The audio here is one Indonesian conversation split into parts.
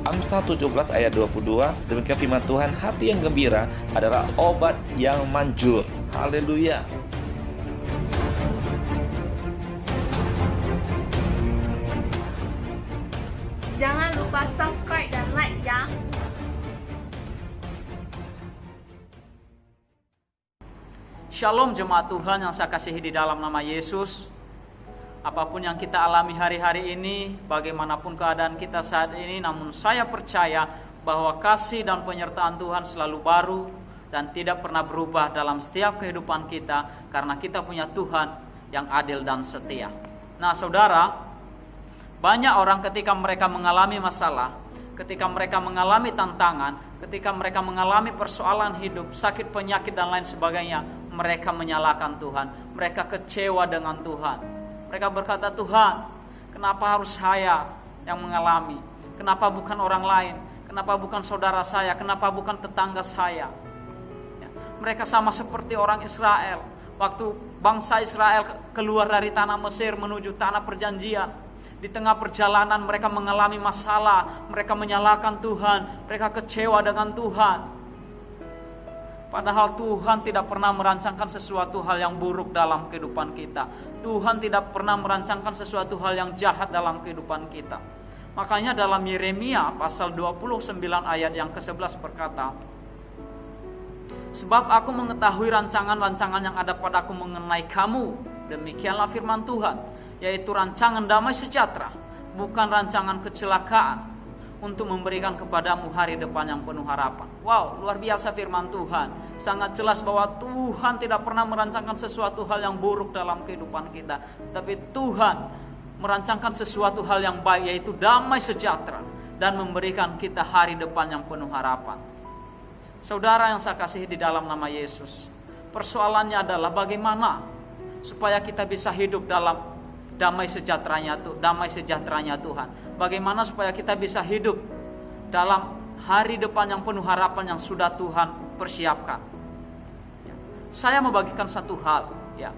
Amsal 17 ayat 22, demikian firman Tuhan, hati yang gembira adalah obat yang manjur. Haleluya. Jangan lupa subscribe dan like ya. Shalom jemaat Tuhan yang saya kasihi di dalam nama Yesus. Apapun yang kita alami hari-hari ini, bagaimanapun keadaan kita saat ini, namun saya percaya bahwa kasih dan penyertaan Tuhan selalu baru dan tidak pernah berubah dalam setiap kehidupan kita, karena kita punya Tuhan yang adil dan setia. Nah saudara, banyak orang ketika mereka mengalami masalah, ketika mereka mengalami tantangan, ketika mereka mengalami persoalan hidup, sakit, penyakit dan lain sebagainya, mereka menyalahkan Tuhan, mereka kecewa dengan Tuhan. Mereka berkata, Tuhan, kenapa harus saya yang mengalami? Kenapa bukan orang lain? Kenapa bukan saudara saya? Kenapa bukan tetangga saya? Ya, mereka sama seperti orang Israel. Waktu bangsa Israel keluar dari tanah Mesir menuju tanah perjanjian, di tengah perjalanan mereka mengalami masalah, mereka menyalahkan Tuhan, mereka kecewa dengan Tuhan. Padahal Tuhan tidak pernah merancangkan sesuatu hal yang buruk dalam kehidupan kita. Tuhan tidak pernah merancangkan sesuatu hal yang jahat dalam kehidupan kita. Makanya dalam Yeremia pasal 29 ayat yang ke-11 berkata, sebab aku mengetahui rancangan-rancangan yang ada padaku mengenai kamu, demikianlah firman Tuhan, yaitu rancangan damai sejahtera, bukan rancangan kecelakaan, untuk memberikan kepadamu hari depan yang penuh harapan. Wow, luar biasa firman Tuhan. Sangat jelas bahwa Tuhan tidak pernah merancangkan sesuatu hal yang buruk dalam kehidupan kita, tapi Tuhan merancangkan sesuatu hal yang baik, yaitu damai sejahtera, dan memberikan kita hari depan yang penuh harapan. Saudara yang saya kasihi di dalam nama Yesus, persoalannya adalah bagaimana supaya kita bisa hidup dalam damai sejahteranya Tuhan. Bagaimana supaya kita bisa hidup dalam hari depan yang penuh harapan yang sudah Tuhan persiapkan. Ya. Saya membagikan satu hal, ya,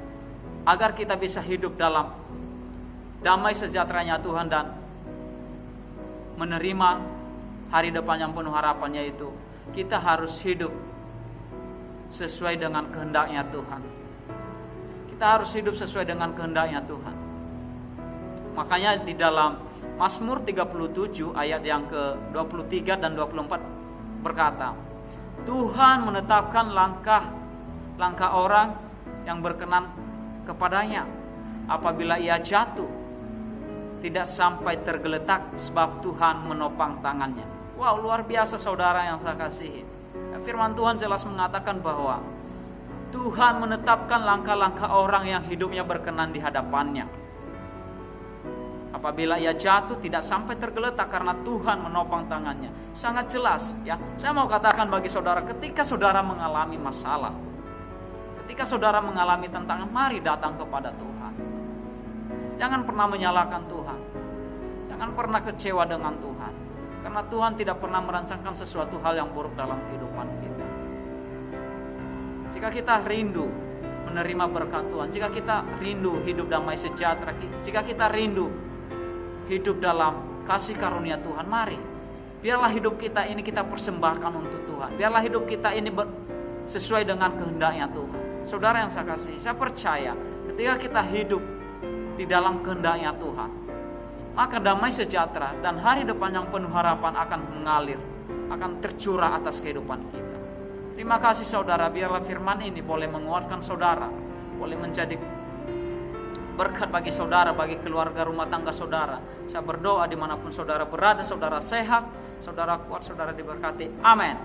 agar kita bisa hidup dalam damai sejahteranya Tuhan dan menerima hari depan yang penuh harapan, yaitu kita harus hidup sesuai dengan kehendaknya Tuhan. Kita harus hidup sesuai dengan kehendaknya Tuhan. Makanya di dalam Mazmur 37 ayat yang ke-23 dan 24 berkata, Tuhan menetapkan langkah orang yang berkenan kepadanya. Apabila ia jatuh, tidak sampai tergeletak, sebab Tuhan menopang tangannya. Wow, luar biasa saudara yang saya kasihi. Firman Tuhan jelas mengatakan bahwa Tuhan menetapkan langkah-langkah orang yang hidupnya berkenan di hadapannya. Apabila ia jatuh, tidak sampai tergeletak karena Tuhan menopang tangannya. Sangat jelas, ya. Saya mau katakan bagi saudara, ketika saudara mengalami masalah, ketika saudara mengalami tantangan, mari datang kepada Tuhan. Jangan pernah menyalahkan Tuhan. Jangan pernah kecewa dengan Tuhan. Karena Tuhan tidak pernah merancangkan sesuatu hal yang buruk dalam kehidupan kita. Jika kita rindu menerima berkat Tuhan, jika kita rindu hidup damai sejahtera, jika kita rindu hidup dalam kasih karunia Tuhan, mari biarlah hidup kita ini kita persembahkan untuk Tuhan. Biarlah hidup kita ini sesuai dengan kehendaknya Tuhan. Saudara yang saya kasih, saya percaya ketika kita hidup di dalam kehendaknya Tuhan, maka damai sejahtera dan hari depan yang penuh harapan akan mengalir, akan tercurah atas kehidupan kita. Terima kasih saudara, biarlah firman ini boleh menguatkan saudara, boleh menjadi berkat bagi saudara, bagi keluarga rumah tangga saudara. Saya berdoa dimanapun saudara berada, saudara sehat, saudara kuat, saudara diberkati. Amin.